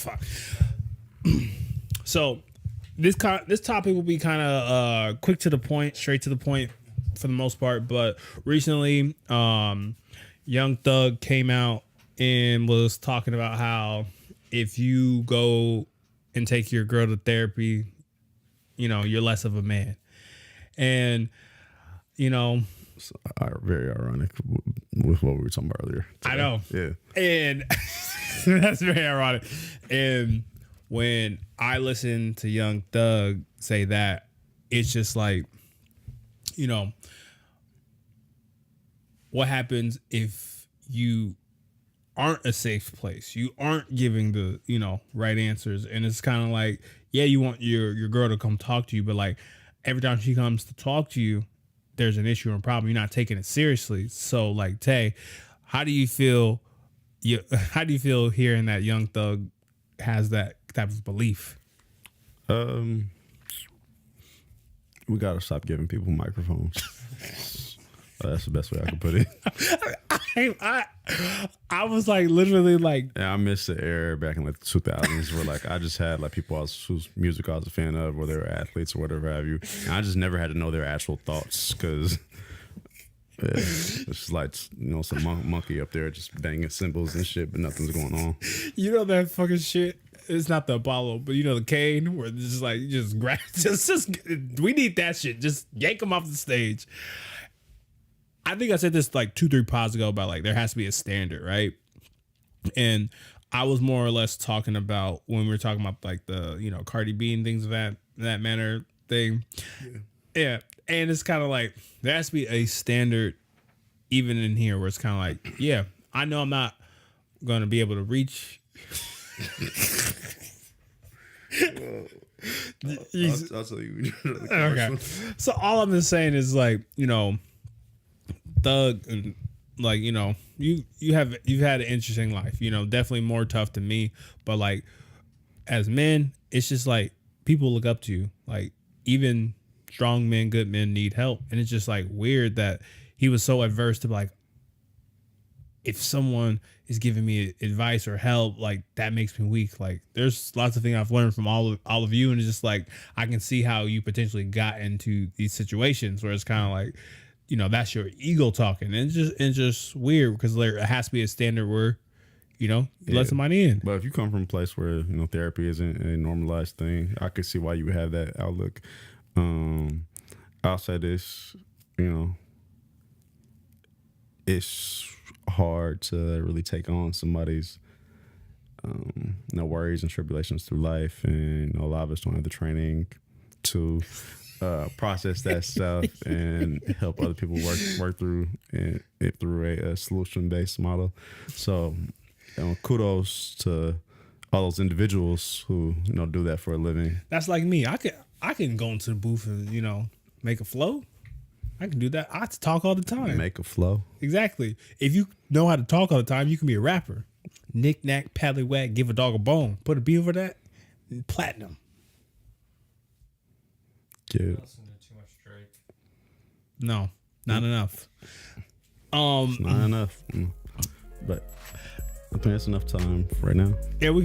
fuck. So this topic will be kind of quick to the point, straight to the point for the most part. But recently, Young Thug came out and was talking about how if you go and take your girl to therapy, you know, you're less of a man. And, you know, it's very ironic with what we were talking about earlier today. I know. Yeah. And that's very ironic. And when I listen to Young Thug say that, it's just like, you know, what happens if you aren't a safe place? You aren't giving the, you know, right answers. And it's kind of like, yeah, you want your girl to come talk to you, but like every time she comes to talk to you, there's an issue or a problem. You're not taking it seriously. So like, Tay, how do you feel hearing that Young Thug has that type of belief? We gotta stop giving people microphones. That's the best way I can put it. I was like literally like, yeah, I miss the era back in like the 2000s where like I just had like people whose music I was a fan of, or they were athletes or whatever have you, and I just never had to know their actual thoughts because it's just like, you know, some monkey up there just banging cymbals and shit, but nothing's going on. You know that fucking shit. It's not the Apollo, but you know the cane where it's just like you just grab, just we need that shit. Just yank them off the stage. I think I said this like 2-3 pods ago about like there has to be a standard, right? And I was more or less talking about when we were talking about like the, you know, Cardi B and things of that manner thing. Yeah. And it's kind of like there has to be a standard even in here where it's kind of like, yeah, I know I'm not going to be able to reach. I'll tell you. Okay. So all I'm just saying is like, you know, Thug, and like, you know, you've had an interesting life, you know, definitely more tough than me, but like as men, it's just like people look up to you. Like even strong men, good men need help, and it's just like weird that he was so adverse to like, if someone is giving me advice or help, like that makes me weak. Like there's lots of things I've learned from all of you, and it's just like I can see how you potentially got into these situations where it's kind of like, you know, that's your ego talking. And it's just weird because there has to be a standard where, you know, you let somebody in. But if you come from a place where, you know, therapy isn't a normalized thing, I could see why you would have that outlook. I'll say this, you know, it's hard to really take on somebody's you know, worries and tribulations through life, and you know, a lot of us don't have the training to process that stuff and help other people work through it through a solution-based model. So, you know, kudos to all those individuals who, you know, do that for a living. That's like me. I can go into the booth and, you know, make a flow. I can do that. I talk all the time. Make a flow. Exactly. If you know how to talk all the time, you can be a rapper. Knick knack, paddywhack, give a dog a bone. Put a beat over that, platinum. Yeah. Listen to too much Drake. No, not enough. It's not enough. But I think that's enough time for right now. Yeah, we